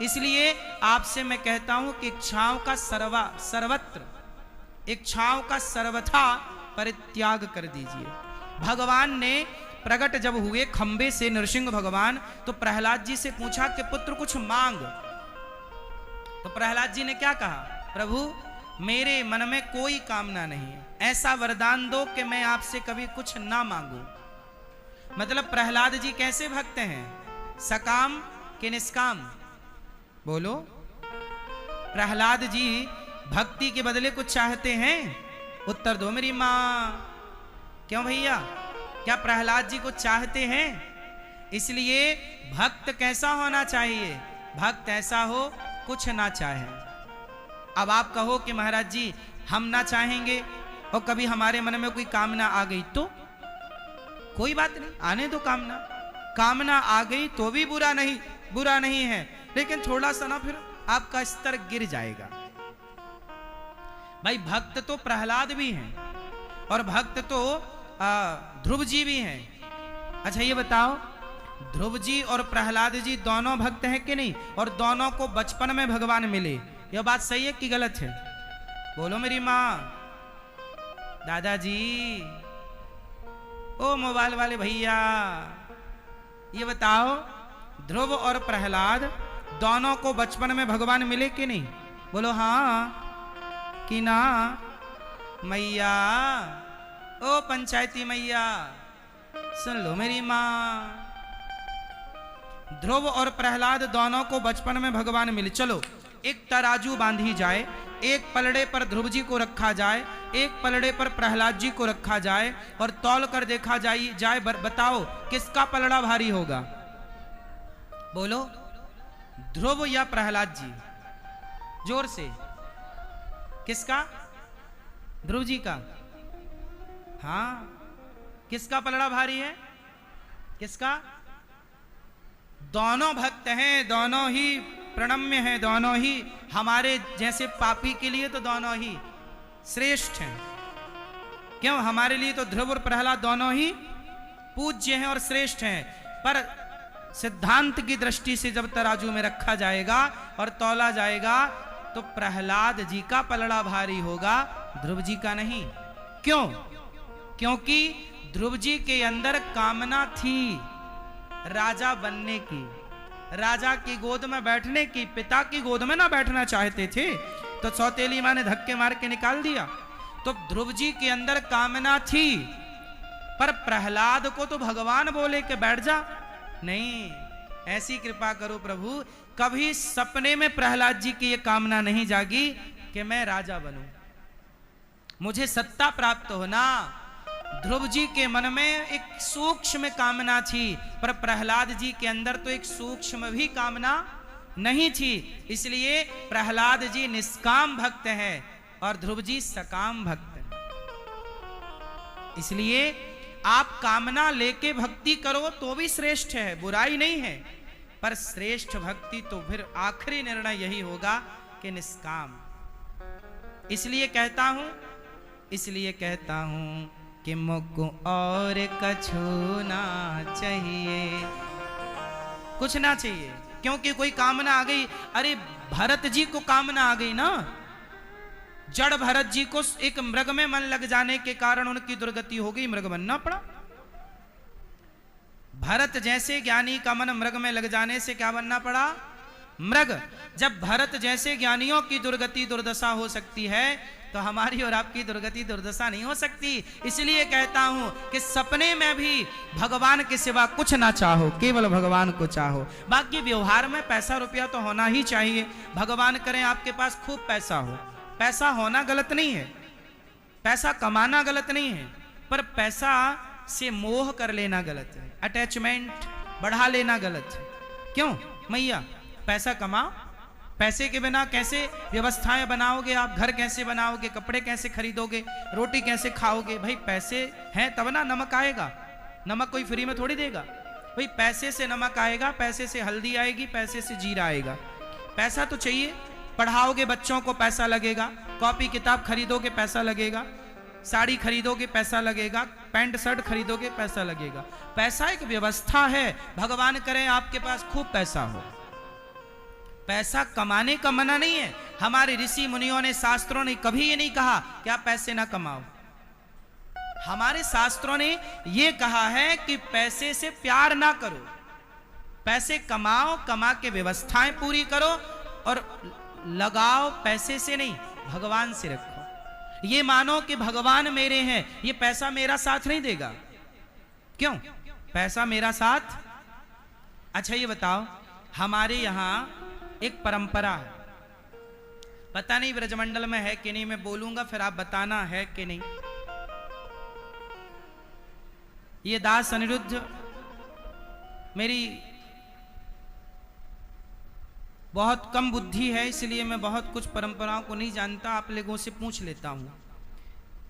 इसलिए आपसे मैं कहता हूं कि इच्छाओं का सर्वत्र, इच्छाओं का सर्वथा परित्याग कर दीजिए। भगवान ने प्रकट जब हुए खंबे से नरसिंह भगवान, तो प्रहलाद जी से पूछा कि पुत्र कुछ मांग। तो प्रहलाद जी ने क्या कहा, प्रभु मेरे मन में कोई कामना नहीं है, ऐसा वरदान दो कि मैं आपसे कभी कुछ ना मांगू। मतलब प्रहलाद जी कैसे भक्त हैं, सकाम कि निष्काम? बोलो। प्रहलाद जी भक्ति के बदले कुछ चाहते हैं? उत्तर दो मेरी मां। क्यों भैया, क्या प्रहलाद जी कुछ चाहते हैं? इसलिए भक्त कैसा होना चाहिए, भक्त ऐसा हो कुछ ना चाहे। अब आप कहो कि महाराज जी हम ना चाहेंगे और कभी हमारे मन में कोई कामना आ गई तो कोई बात नहीं, आने दो कामना। कामना आ गई तो भी बुरा नहीं है, लेकिन थोड़ा सा ना फिर आपका स्तर गिर जाएगा। भाई भक्त तो प्रहलाद भी हैं और भक्त तो ध्रुव जी भी हैं। अच्छा ये बताओ, ध्रुव जी और प्रहलाद जी दोनों भक्त हैं कि नहीं? और दोनों को बचपन में भगवान मिले, यह बात सही है कि गलत है? बोलो मेरी मां। दादाजी, ओ मोबाइल वाले भैया, ये बताओ ध्रुव और प्रहलाद दोनों को बचपन में भगवान मिले कि नहीं? बोलो हाँ कि ना। मैया, ओ पंचायती मैया सुन लो मेरी मां, ध्रुव और प्रहलाद दोनों को बचपन में भगवान मिले। चलो एक तराजू बांधी जाए, एक पलड़े पर ध्रुव जी को रखा जाए, एक पलड़े पर प्रहलाद जी को रखा जाए और तौल कर देखा जाए बताओ किसका पलड़ा भारी होगा? बोलो, ध्रुव या प्रहलाद जी? जोर से। किसका? ध्रुव जी का। हाँ, किसका पलड़ा भारी है? किसका? दोनों भक्त हैं, दोनों ही प्रणम्य हैं, दोनों ही हमारे जैसे पापी के लिए तो दोनों ही श्रेष्ठ हैं। क्यों? हमारे लिए तो ध्रुव और प्रहलाद दोनों ही पूज्य हैं और श्रेष्ठ हैं, पर सिद्धांत की दृष्टि से जब तराजू में रखा जाएगा और तौला जाएगा तो प्रहलाद जी का पलड़ा भारी होगा, ध्रुव जी का नहीं। क्यों? क्योंकि ध्रुव जी के अंदर कामना थी राजा बनने की, राजा की गोद में बैठने की। पिता की गोद में ना बैठना चाहते थे तो सौतेली मां ने धक्के मार के निकाल दिया। तो ध्रुव जी के अंदर कामना थी, पर प्रहलाद को तो भगवान बोले कि बैठ जा। नहीं, ऐसी कृपा करो प्रभु, कभी सपने में प्रहलाद जी की यह कामना नहीं जागी कि मैं राजा बनूं, मुझे सत्ता प्राप्त होना। ध्रुव जी के मन में एक सूक्ष्म कामना थी, पर प्रहलाद जी के अंदर तो एक सूक्ष्म भी कामना नहीं थी। इसलिए प्रहलाद जी निष्काम भक्त हैं और ध्रुव जी सकाम भक्त हैं। इसलिए आप कामना लेके भक्ति करो तो भी श्रेष्ठ है, बुराई नहीं है, पर श्रेष्ठ भक्ति तो फिर आखिरी निर्णय यही होगा कि निष्काम। इसलिए कहता हूं कि मुझको और कछु ना चाहिए, कुछ ना चाहिए। क्योंकि कोई कामना आ गई, अरे भरत जी को कामना आ गई ना, जड़ भरत जी को एक मृग में मन लग जाने के कारण उनकी दुर्गति हो गई, मृग बनना पड़ा। भरत जैसे ज्ञानी का मन मृग में लग जाने से क्या बनना पड़ा? मृग। जब भरत जैसे ज्ञानियों की दुर्गति दुर्दशा हो सकती है तो हमारी और आपकी दुर्गति दुर्दशा नहीं हो सकती। इसलिए कहता हूं कि सपने में भी भगवान के सिवा कुछ ना चाहो, केवल भगवान को चाहो। बाकी व्यवहार में पैसा रुपया तो होना ही चाहिए। भगवान करें आपके पास खूब पैसा हो, पैसा होना गलत नहीं है, पैसा कमाना गलत नहीं है, पर पैसा से मोह कर लेना गलत है, अटैचमेंट बढ़ा लेना गलत है। क्यों मैया? पैसा कमाओ, पैसे के बिना कैसे व्यवस्थाएं बनाओगे आप? घर कैसे बनाओगे? कपड़े कैसे खरीदोगे? रोटी कैसे खाओगे? भाई पैसे हैं तब ना नमक आएगा, नमक कोई फ्री में थोड़ी देगा। भाई पैसे से नमक आएगा, पैसे से हल्दी आएगी, पैसे से जीरा आएगा। पैसा तो चाहिए। पढ़ाओगे बच्चों को पैसा लगेगा, कॉपी किताब खरीदोगे पैसा लगेगा, साड़ी खरीदोगे पैसा लगेगा, पैंट शर्ट खरीदोगे पैसा लगेगा। पैसा एक व्यवस्था है। भगवान करे आपके पास खूब पैसा हो, पैसा कमाने का मना नहीं है। हमारे ऋषि मुनियों ने, शास्त्रों ने कभी ये नहीं कहा कि आप पैसे ना कमाओ। हमारे शास्त्रों ने ये कहा है कि पैसे से प्यार ना करो, पैसे कमाओ, कमा के व्यवस्थाएं पूरी करो, और लगाओ पैसे से नहीं, भगवान से रखो। ये मानो कि भगवान मेरे हैं, ये पैसा मेरा साथ नहीं देगा। क्यों? पैसा मेरा साथ। अच्छा ये बताओ, हमारे यहां एक परंपरा है, पता नहीं ब्रजमंडल में है कि नहीं, मैं बोलूंगा फिर आप बताना है कि नहीं। ये दास अनिरुद्ध मेरी बहुत कम बुद्धि है, इसलिए मैं बहुत कुछ परंपराओं को नहीं जानता, आप लोगों से पूछ लेता हूं।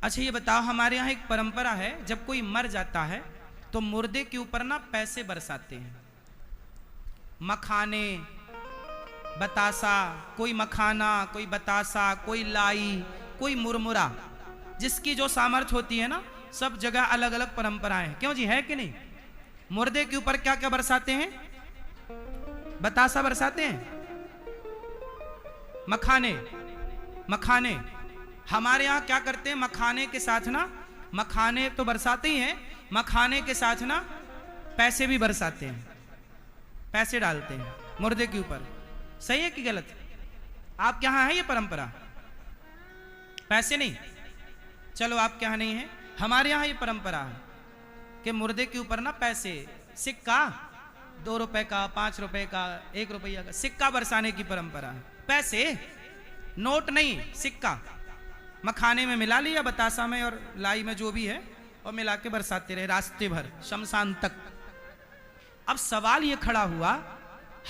अच्छा ये बताओ, हमारे यहाँ एक परंपरा है, जब कोई मर जाता है तो मुर्दे के ऊपर ना पैसे बरसाते हैं। मखाने, बतासा, कोई मखाना, कोई बतासा, कोई लाई, कोई मुरमुरा, जिसकी जो सामर्थ्य होती है ना, सब जगह अलग अलग परंपराएं हैं। क्यों जी, है कि नहीं? मुर्दे के ऊपर क्या क्या बरसाते हैं? बतासा बरसाते हैं, मखाने। मखाने हमारे यहां क्या करते हैं, मखाने के साथ ना, मखाने तो बरसाते ही हैं, मखाने के साथ ना पैसे भी बरसाते हैं, पैसे डालते हैं मुर्दे के ऊपर। सही है कि गलत? आपके यहां है ये परंपरा? पैसे नहीं, चलो आपके यहां नहीं है, हमारे यहां ये परंपरा है कि मुर्दे के ऊपर ना पैसे, सिक्का, 2 रुपए का, 5 रुपए का, 1 रुपया का सिक्का बरसाने की परंपरा है। पैसे, नोट नहीं, सिक्का मखाने में मिला लिया, बतासा में और लाई में जो भी है, और मिला के बरसाते रहे रास्ते भर, शमशान तक। अब सवाल ये खड़ा हुआ,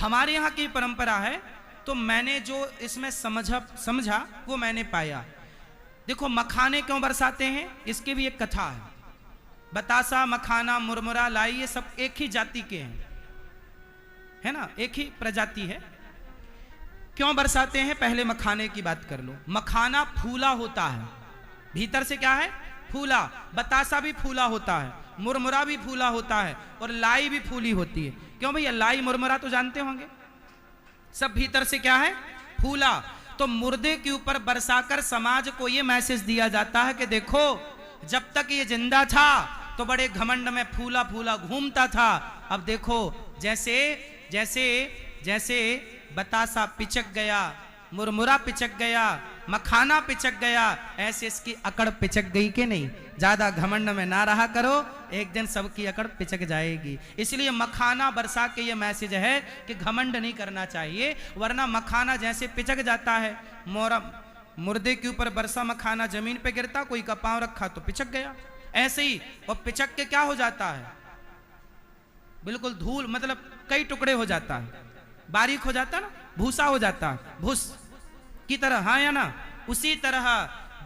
हमारे यहाँ की परंपरा है, तो मैंने जो इसमें समझा वो मैंने पाया। देखो, मखाने क्यों बरसाते हैं, इसकी भी एक कथा है। बतासा, मखाना, मुरमुरा, लाई, ये सब एक ही जाति के हैं, है ना, एक ही प्रजाति है। क्यों बरसाते हैं? पहले मखाने की बात कर लो। मखाना फूला होता है, भीतर से क्या है, फूला। बतासा भी फूला होता है, मुरमुरा भी फूला होता है, और लाई भी फूली होती है। क्यों भैया? लाई मुरमुरा तो जानते होंगे, सब भीतर से क्या है, फूला। तो मुर्दे के ऊपर बरसाकर समाज को यह मैसेज दिया जाता है कि देखो, जब तक ये जिंदा था तो बड़े घमंड में फूला फूला घूमता था, अब देखो जैसे जैसे जैसे बतासा पिचक गया, मुरमुरा पिचक गया, मखाना पिचक गया, ऐसे इसकी अकड़ पिचक गई कि नहीं? ज्यादा घमंड में ना रहा करो, एक दिन सबकी अकड़ पिचक जाएगी। इसलिए मखाना बरसा के ये मैसेज है कि घमंड नहीं करना चाहिए, वरना मखाना जैसे पिचक जाता है, मुर्दे के ऊपर बरसा मखाना जमीन पे गिरता, कोई का पांव रखा तो पिचक गया, ऐसे ही। और पिचक के क्या हो जाता है, बिल्कुल धूल, मतलब कई टुकड़े हो जाता है, बारीक हो जाता ना, भूसा हो जाता है, भूस की तरह, हाँ या ना? उसी तरह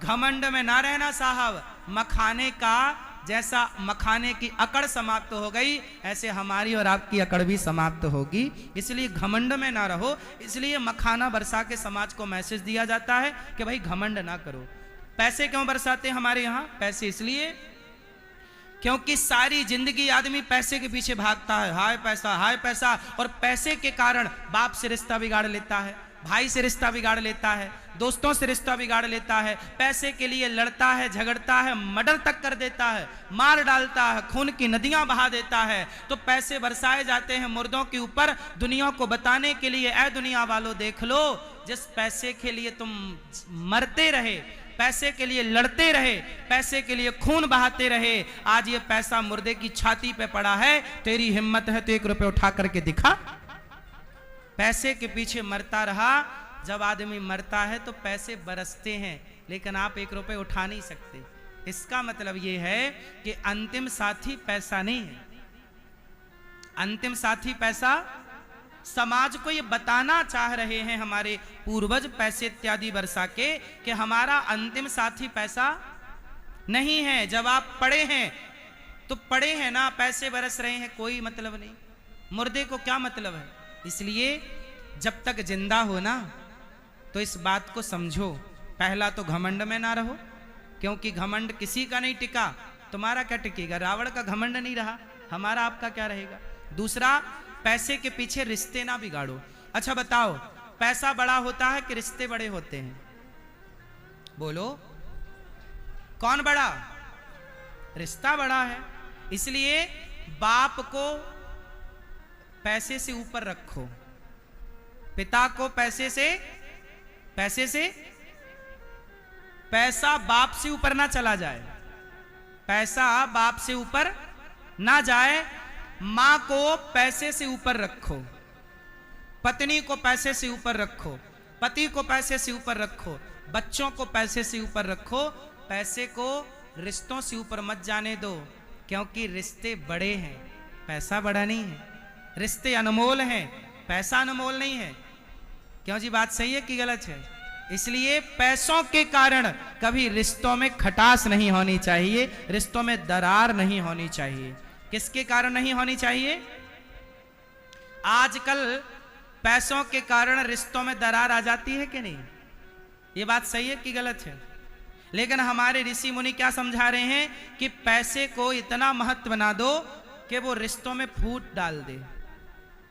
घमंड में ना रहना साहब, मखाने का जैसा मखाने की अकड़ समाप्त हो गई, ऐसे हमारी और आपकी अकड़ भी समाप्त होगी। इसलिए घमंड में ना रहो, इसलिए मखाना बरसा के समाज को मैसेज दिया जाता है कि भाई घमंड ना करो। पैसे क्यों बरसाते हैं हमारे यहाँ? पैसे इसलिए क्योंकि सारी जिंदगी आदमी पैसे के पीछे भागता है, हाय पैसा, हाय पैसा, और पैसे के कारण बाप से रिश्ता बिगाड़ लेता है, भाई से रिश्ता बिगाड़ लेता है, दोस्तों से रिश्ता बिगाड़ लेता है, पैसे के लिए लड़ता है, झगड़ता है, मर्डर तक कर देता है, मार डालता है, खून की नदियां बहा देता है। तो पैसे बरसाए जाते हैं मुर्दों के ऊपर, दुनिया को बताने के लिए, ऐ दुनिया वालों देख लो, जिस पैसे के लिए तुम मरते रहे, पैसे के लिए लड़ते रहे, पैसे के लिए खून बहाते रहे, आज ये पैसा मुर्दे की छाती पे पड़ा है, तेरी हिम्मत है तो 1 रुपये उठा करके दिखा। पैसे के पीछे मरता रहा, जब आदमी मरता है तो पैसे बरसते हैं, लेकिन आप 1 रुपये उठा नहीं सकते। इसका मतलब यह है कि अंतिम साथी पैसा नहीं है, अंतिम साथी पैसा। समाज को ये बताना चाह रहे हैं हमारे पूर्वज पैसे इत्यादि बरसा के कि हमारा अंतिम साथी पैसा नहीं है। जब आप पड़े हैं तो पड़े हैं ना, पैसे बरस रहे हैं, कोई मतलब नहीं, मुर्दे को क्या मतलब है। इसलिए जब तक जिंदा हो ना तो इस बात को समझो, पहला तो घमंड में ना रहो, क्योंकि घमंड किसी का नहीं टिका, तुम्हारा क्या टिकेगा? रावण का घमंड नहीं रहा, हमारा आपका क्या रहेगा? दूसरा, पैसे के पीछे रिश्ते ना बिगाड़ो। अच्छा बताओ, पैसा बड़ा होता है कि रिश्ते बड़े होते हैं? बोलो, कौन बड़ा? रिश्ता बड़ा है। इसलिए बाप को पैसे से ऊपर रखो, पिता को पैसे से पैसा बाप से ऊपर ना चला जाए, पैसा बाप से ऊपर ना जाए। मां को पैसे से ऊपर रखो, पत्नी को पैसे से ऊपर रखो, पति को पैसे से ऊपर रखो, बच्चों को पैसे से ऊपर रखो। पैसे को रिश्तों से ऊपर मत जाने दो, क्योंकि रिश्ते बड़े हैं, पैसा बड़ा नहीं है। रिश्ते अनमोल हैं, पैसा अनमोल नहीं है। क्यों जी, बात सही है कि गलत है? इसलिए पैसों के कारण कभी रिश्तों में खटास नहीं होनी चाहिए, रिश्तों में दरार नहीं होनी चाहिए। किसके कारण नहीं होनी चाहिए? आजकल पैसों के कारण रिश्तों में दरार आ जाती है कि नहीं? ये बात सही है कि गलत है? लेकिन हमारे ऋषि मुनि क्या समझा रहे हैं कि पैसे को इतना महत्व ना दो कि वो रिश्तों में फूट डाल दे।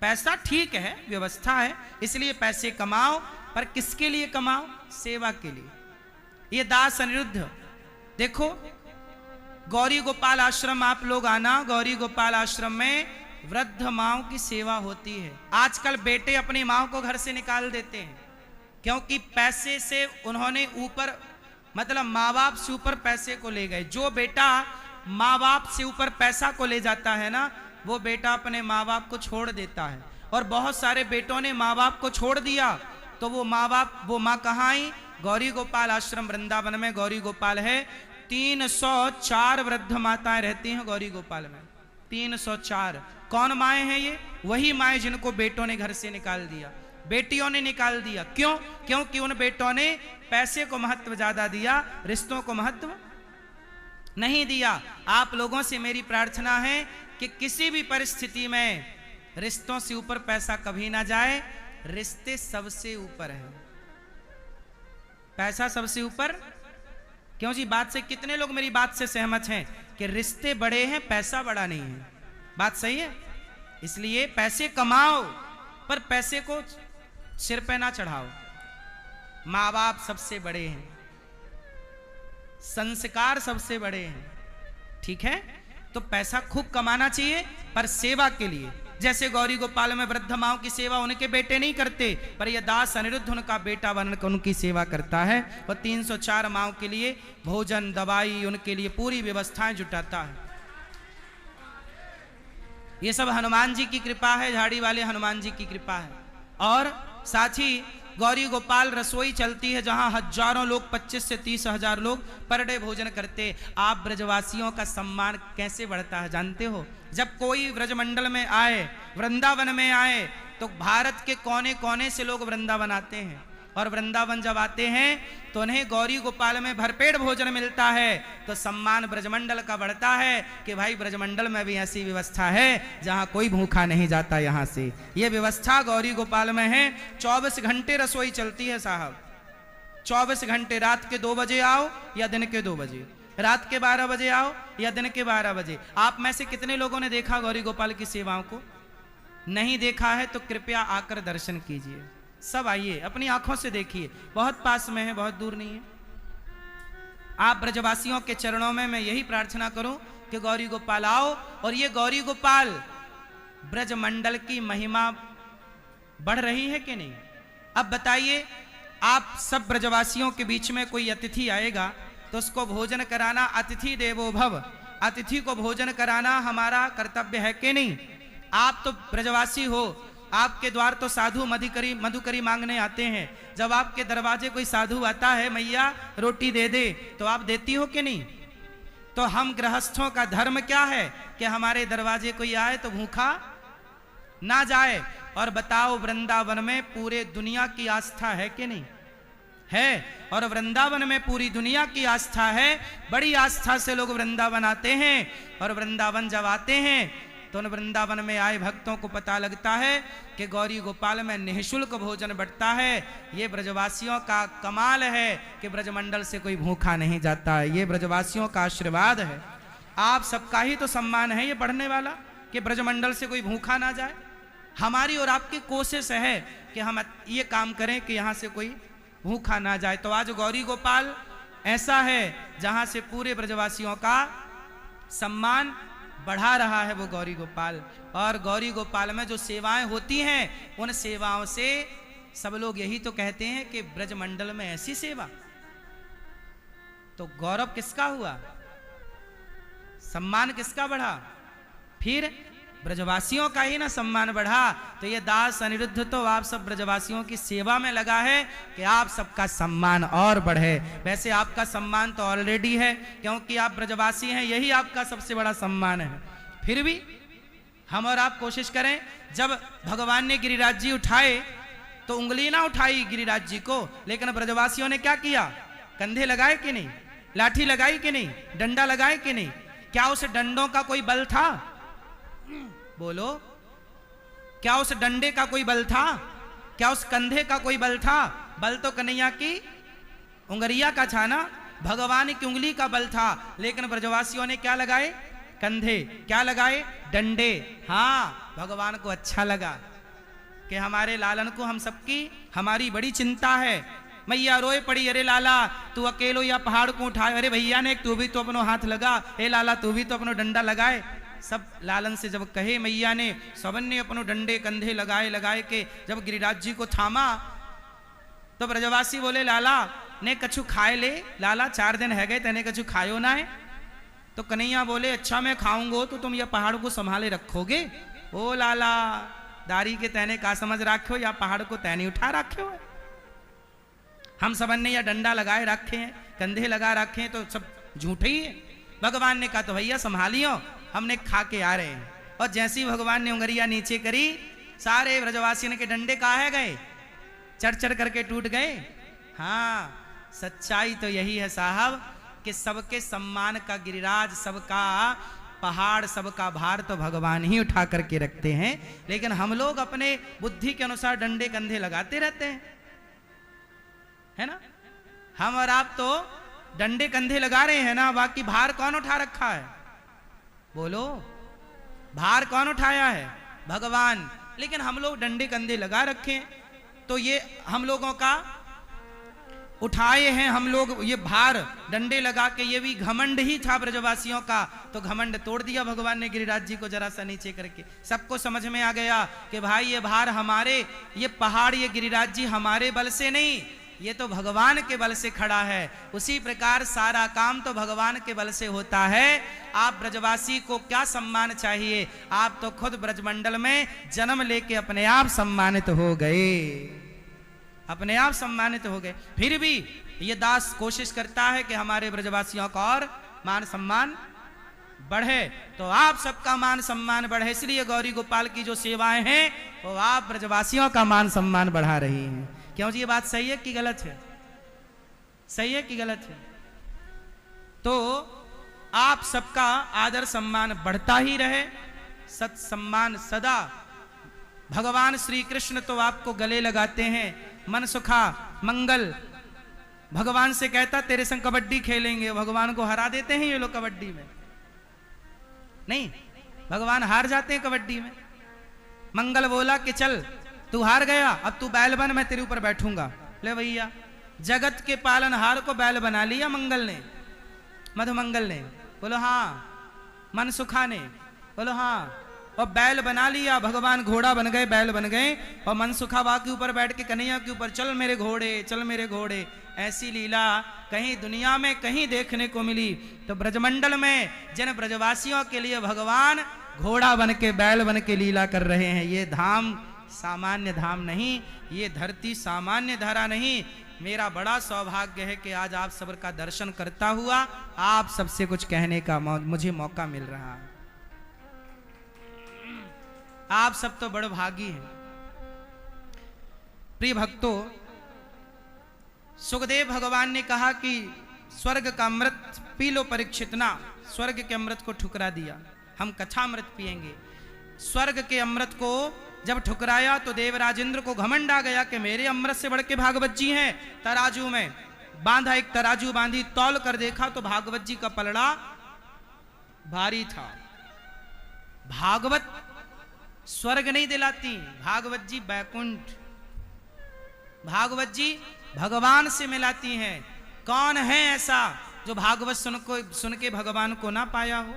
पैसा ठीक है, व्यवस्था है, इसलिए पैसे कमाओ, पर किसके लिए कमाओ? सेवा के लिए। ये दास अनिरुद्ध, देखो गौरी गोपाल आश्रम आप लोग आना, गौरी गोपाल आश्रम में वृद्ध माओं की सेवा होती है। आजकल बेटे अपनी माओ को घर से निकाल देते हैं, क्योंकि पैसे से उन्होंने ऊपर, मतलब माँ बाप से ऊपर पैसे को ले गए। जो बेटा माँ बाप से ऊपर पैसा को ले जाता है ना, वो बेटा अपने माँ बाप को छोड़ देता है। और बहुत सारे बेटों ने माँ बाप को छोड़ दिया, तो वो माँ कहाँ आई? गौरी गोपाल आश्रम वृंदावन में गौरी गोपाल है। 304 वृद्ध माताएं रहती हैं गौरी गोपाल में, 304। कौन माएँ हैं ये? वही माएँ जिनको बेटों ने घर से निकाल दिया, बेटियों ने निकाल दिया। क्यों? क्योंकि उन बेटों ने पैसे को महत्व ज्यादा दिया, रिश्तों को महत्व नहीं दिया। आप लोगों से मेरी प्रार्थना है कि किसी भी परिस्थिति में रिश्तों से ऊपर पैसा कभी ना जाए। रिश्ते सबसे ऊपर है, पैसा सबसे ऊपर। क्यों जी, बात से कितने लोग मेरी बात से सहमत हैं कि रिश्ते बड़े हैं, पैसा बड़ा नहीं है? बात सही है। इसलिए पैसे कमाओ, पर पैसे को सिर पे ना चढ़ाओ। माँ बाप सबसे बड़े हैं, संस्कार सबसे बड़े हैं, ठीक है? तो पैसा खूब कमाना चाहिए, पर सेवा के लिए। जैसे गौरी गोपाल में वृद्ध माओं की सेवा उनके बेटे नहीं करते, पर यह दास अनिरुद्ध उनका बेटा बनकर उनकी सेवा करता है। और 304 माओं के लिए भोजन, दवाई, उनके लिए पूरी व्यवस्थाएं जुटाता है। ये सब हनुमान जी की कृपा है, झाड़ी वाले हनुमान जी की कृपा है। और साथ ही गौरी गोपाल रसोई चलती है, जहां हजारों लोग, 25 से 30 हजार लोग पर डे भोजन करते। आप ब्रजवासियों का सम्मान कैसे बढ़ता है जानते हो? जब कोई ब्रजमंडल में आए, वृंदावन में आए, तो भारत के कोने कोने से लोग वृंदावन आते हैं। और वृंदावन जब आते हैं तो उन्हें गौरी गोपाल में भरपेट भोजन मिलता है, तो सम्मान ब्रजमंडल का बढ़ता है कि भाई ब्रजमंडल में भी ऐसी व्यवस्था है जहां कोई भूखा नहीं जाता। यहां से ये व्यवस्था गौरी गोपाल में है। 24 घंटे रसोई चलती है साहब, 24 घंटे। रात के 2 बजे आओ या दिन के 2 बजे, रात के 12 बजे आओ या दिन के 12 बजे। आप में से कितने लोगों ने देखा गौरी गोपाल की सेवाओं को? नहीं देखा है तो कृपया आकर दर्शन कीजिए। सब आइए, अपनी आंखों से देखिए, बहुत पास में है, बहुत दूर नहीं है। आप ब्रजवासियों के चरणों में मैं यही प्रार्थना करूं कि गौरी गोपाल आओ, और ये गौरी गोपाल ब्रजमंडल की महिमा बढ़ रही है कि नहीं? अब बताइए, आप सब ब्रजवासियों के बीच में कोई अतिथि आएगा तो उसको भोजन कराना, अतिथि देवो भव, अतिथि को भोजन कराना हमारा कर्तव्य है कि नहीं? आप तो ब्रजवासी हो, आपके द्वार तो साधु मधुकरी मांगने आते हैं। जब आपके दरवाजे कोई साधु आता है, मैया रोटी दे दे, तो आप देती हो कि नहीं? तो हम गृहस्थों का धर्म क्या है कि हमारे दरवाजे कोई आए तो भूखा ना जाए। और बताओ, वृंदावन में पूरे दुनिया की आस्था है कि नहीं? है। और वृंदावन में पूरी दुनिया की आस्था है, बड़ी आस्था से लोग वृंदावन आते हैं। और वृंदावन जब आते हैं तो उन वृंदावन में आए भक्तों को पता लगता है कि गौरी गोपाल में निःशुल्क भोजन बढ़ता है। ये ब्रजवासियों का कमाल है कि ब्रजमंडल से कोई भूखा नहीं जाता है, ये ब्रजवासियों का आशीर्वाद है। आप सबका ही तो सम्मान है ये बढ़ने वाला कि ब्रजमंडल से कोई भूखा ना जाए। हमारी और आपकी कोशिश है कि हम ये काम करें कि यहाँ से कोई भूखा ना जाए। तो आज गौरी गोपाल ऐसा है जहां से पूरे ब्रजवासियों का सम्मान बढ़ा रहा है वो गौरी गोपाल। और गौरी गोपाल में जो सेवाएं होती हैं उन सेवाओं से सब लोग यही तो कहते हैं कि ब्रजमंडल में ऐसी सेवा, तो गौरव किसका हुआ, सम्मान किसका बढ़ा, फिर ब्रजवासियों का ही ना सम्मान बढ़ा। तो ये दास अनिरुद्ध तो आप सब ब्रजवासियों की सेवा में लगा है कि आप सबका सम्मान और बढ़े। वैसे आपका सम्मान तो ऑलरेडी है क्योंकि आप ब्रजवासी हैं, यही आपका सबसे बड़ा सम्मान है। फिर भी हम और आप कोशिश करें, जब भगवान ने गिरिराज जी उठाए तो उंगली ना उठाई गिरिराज जी को, लेकिन ब्रजवासियों ने क्या किया, कंधे लगाए कि नहीं, लाठी लगाई कि नहीं, डंडा लगाए कि नहीं। क्या उस डंडों का कोई बल था, बोलो, क्या उस डंडे का कोई बल था, क्या उस कंधे का कोई बल था। बल तो कन्हैया की उंगलिया का था ना, भगवान की उंगली का बल था। लेकिन ब्रजवासियों ने क्या लगाए, कंधे, क्या लगाए, डंडे। हाँ, भगवान को अच्छा लगा कि हमारे लालन को हम सबकी, हमारी बड़ी चिंता है। मैया रोए पड़ी, अरे लाला तू अकेलो या पहाड़ को उठाए, अरे भैया ने तू भी तो अपनो हाथ लगा, हे लाला तू भी तो अपनो डंडा लगाए। सब लालन से जब कहे मैया ने, सबन ने अपनो डंडे कंधे लगाए लगाए के जब गिरिराज जी को थामा तो ब्रजवासी बोले लाला ने कछु खाए ले, लाला 4 दिन है गए तेने कछु खायो ना है। तो कन्हैया बोले अच्छा मैं खाऊंगो तो तुम यह पहाड़ को संभाले रखोगे। ओ लाला दारी के तैने का समझ रखो या पहाड़ को तैने उठा रखे हो, हम सबन ने या डंडा लगाए रखे हैं, कंधे लगा रखे हैं, तो सब झूठे ही है। भगवान ने कहा तो भैया संभालियो, हमने खा के आ रहे हैं। और जैसी भगवान ने उंगलियां नीचे करी, सारे ब्रजवासियों के डंडे काहे गए, चढ़ चढ़ करके टूट गए। हाँ, सच्चाई तो यही है साहब कि सबके सम्मान का गिरिराज, सबका पहाड़, सबका भार तो भगवान ही उठा करके रखते हैं। लेकिन हम लोग अपने बुद्धि के अनुसार डंडे कंधे लगाते रहते हैं, है ना। हम और आप तो डंडे कंधे लगा रहे हैं ना, बाकी भार कौन उठा रखा है, बोलो, भार कौन उठाया है, भगवान। लेकिन हम लोग डंडे कंधे लगा रखे, तो ये हम लोगों का उठाए हैं हम लोग ये भार डंडे लगा के, ये भी घमंड ही था ब्रजवासियों का। तो घमंड तोड़ दिया भगवान ने गिरिराज जी को जरा सा नीचे करके। सबको समझ में आ गया कि भाई ये भार हमारे, ये पहाड़, ये गिरिराज जी हमारे बल से नहीं, ये तो भगवान के बल से खड़ा है। उसी प्रकार सारा काम तो भगवान के बल से होता है। आप ब्रजवासी को क्या सम्मान चाहिए, आप तो खुद ब्रजमंडल में जन्म लेके अपने आप सम्मानित हो गए, अपने आप सम्मानित हो गए। फिर भी ये दास कोशिश करता है कि हमारे ब्रजवासियों का और मान सम्मान बढ़े, तो आप सबका मान सम्मान बढ़े। इसलिए गौरी गोपाल की जो सेवाएं हैं वो आप ब्रजवासियों का मान सम्मान बढ़ा रही हैं। क्यों जी, ये बात सही है कि गलत है, सही है कि गलत है। तो आप सबका आदर सम्मान बढ़ता ही रहे, सत सम्मान सदा। भगवान श्री कृष्ण तो आपको गले लगाते हैं, मन सुखा मंगल। भगवान से कहता तेरे संग कबड्डी खेलेंगे, भगवान को हरा देते हैं ये लोग कबड्डी में, नहीं, भगवान हार जाते हैं कबड्डी में। मंगल बोला कि चल तू हार गया, अब तू बैल बन, मैं तेरे ऊपर बैठूंगा। ले भैया, जगत के पालनहार को बैल बना लिया मंगल ने, मधुमंगल ने, बोलो हाँ, मन सुखा ने, बोलो हाँ, और बैल बना लिया। भगवान घोड़ा बन गए, बैल बन गए, और मनसुखा बा के ऊपर बैठ के कन्हैया के ऊपर चल मेरे घोड़े, चल मेरे घोड़े। ऐसी लीला कहीं दुनिया में कहीं देखने को मिली। तो ब्रजमंडल में जिन ब्रजवासियों के लिए भगवान घोड़ा बन के, बैल बन के लीला कर रहे हैं, ये धाम सामान्य धाम नहीं, ये धरती सामान्य धरा नहीं। मेरा बड़ा सौभाग्य है कि आज आप सबका दर्शन करता हुआ आप सबसे कुछ कहने का मुझे मौका मिल रहा है। आप सब तो बड़े भागी हैं। प्रिय भक्तों, सुखदेव भगवान ने कहा कि स्वर्ग का अमृत पी लो परीक्षित ना, स्वर्ग के अमृत को ठुकरा दिया, हम कथा अमृत पिएंगे। स्वर्ग के अमृत को जब ठुकराया तो देवराज इंद्र को घमंड आ गया कि मेरे अमृत से बढ़ के भागवत जी हैं। तराजू में बांधा, एक तराजू बांधी, तौल कर देखा तो भागवत जी का पलड़ा भारी था। भागवत स्वर्ग नहीं दिलाती। भागवत जी बैकुंठ, भागवत जी भगवान से मिलाती हैं। कौन है ऐसा जो भागवत सुन के भगवान को ना पाया हो?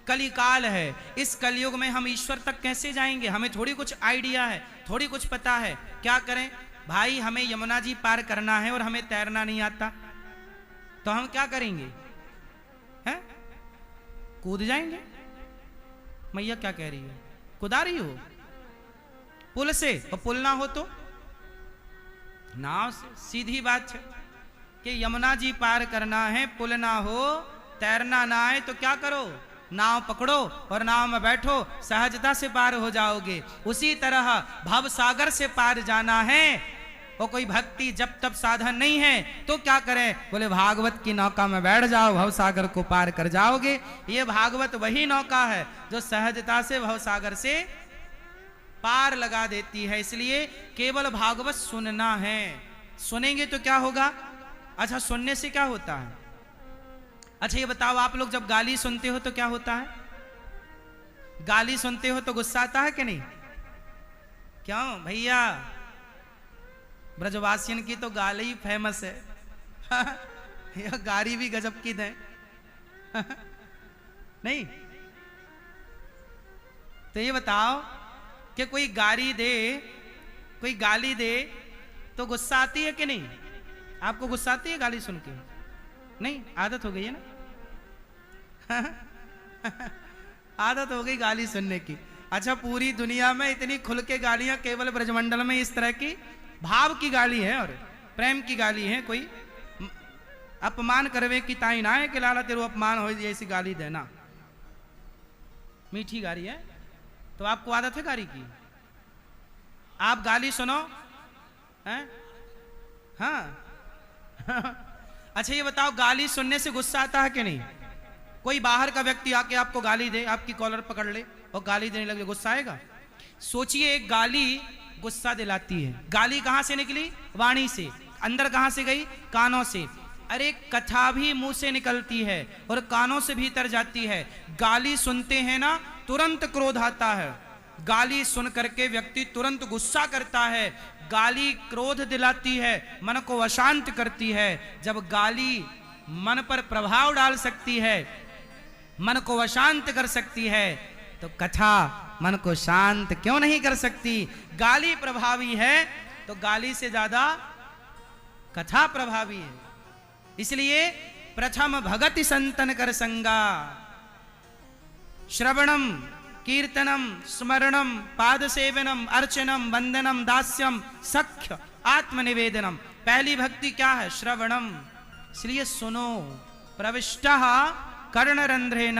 कली काल है, इस कलयुग में हम ईश्वर तक कैसे जाएंगे? हमें थोड़ी कुछ आइडिया है, थोड़ी कुछ पता है। क्या करें भाई, हमें यमुना जी पार करना है और हमें तैरना नहीं आता, तो हम क्या करेंगे? हैं? कूद जाएंगे। मैया क्या कह रही है? कुदा रही हो पुल से, और पुल ना हो तो नाव से। सीधी बात है कि यमुना जी पार करना है, पुल ना हो, तैरना ना आए तो क्या करो? नाव पकड़ो और नाव में बैठो, सहजता से पार हो जाओगे। उसी तरह भव सागर से पार जाना है, और कोई भक्ति जब तब साधन नहीं है तो क्या करें? बोले भागवत की नौका में बैठ जाओ, भव सागर को पार कर जाओगे। ये भागवत वही नौका है जो सहजता से भव सागर से पार लगा देती है। इसलिए केवल भागवत सुनना है। सुनेंगे तो क्या होगा? अच्छा, सुनने से क्या होता है? अच्छा ये बताओ, आप लोग जब गाली सुनते हो तो क्या होता है? गाली सुनते हो तो गुस्सा आता है कि नहीं? क्यों भैया? ब्रजवासियन की तो गाली ही फेमस है। यह गाली भी गजब की दें। नहीं तो ये बताओ कि कोई गाली दे तो गुस्सा आती है कि नहीं? आपको गुस्सा आती है गाली सुन के? नहीं, आदत हो गई है ना। आदत हो गई गाली सुनने की। अच्छा, पूरी दुनिया में इतनी खुल के गालियां केवल ब्रजमंडल में इस तरह की भाव की गाली है और प्रेम की गाली है। कोई अपमान करवे की ताई ना है कि लाला तेरो अपमान हो, ऐसी गाली देना। मीठी गाली है तो आपको आदत है गाली की? आप गाली सुनो हैं? हाँ। अच्छा ये बताओ, गाली सुनने से गुस्सा आता है कि नहीं? कोई बाहर का व्यक्ति आके आपको गाली दे, आपकी कॉलर पकड़ ले और गाली देने लगे, गुस्सा आएगा? सोचिए, एक गाली गुस्सा दिलाती है। गाली कहां से निकली? वाणी से। अंदर कहां से गई? कानों से। अरे कथा भी मुंह से निकलती है और कानों से भीतर जाती है। गाली सुनते हैं ना, तुरंत क्रोध आता है। गाली सुन करके व्यक्ति तुरंत गुस्सा करता है। गाली क्रोध दिलाती है, मन को अशांत करती है। जब गाली मन पर प्रभाव डाल सकती है, मन को अशांत कर सकती है, तो कथा मन को शांत क्यों नहीं कर सकती? गाली प्रभावी है तो गाली से ज्यादा कथा प्रभावी है। इसलिए प्रथम भगति संतन कर संगा, श्रवणम कीर्तनम स्मरणम पाद सेवनम अर्चनम वंदनम दास्यम सख्य आत्मनिवेदनम। पहली भक्ति क्या है? श्रवणम। इसलिए सुनो। प्रविष्टः कर्णरंध्रेण,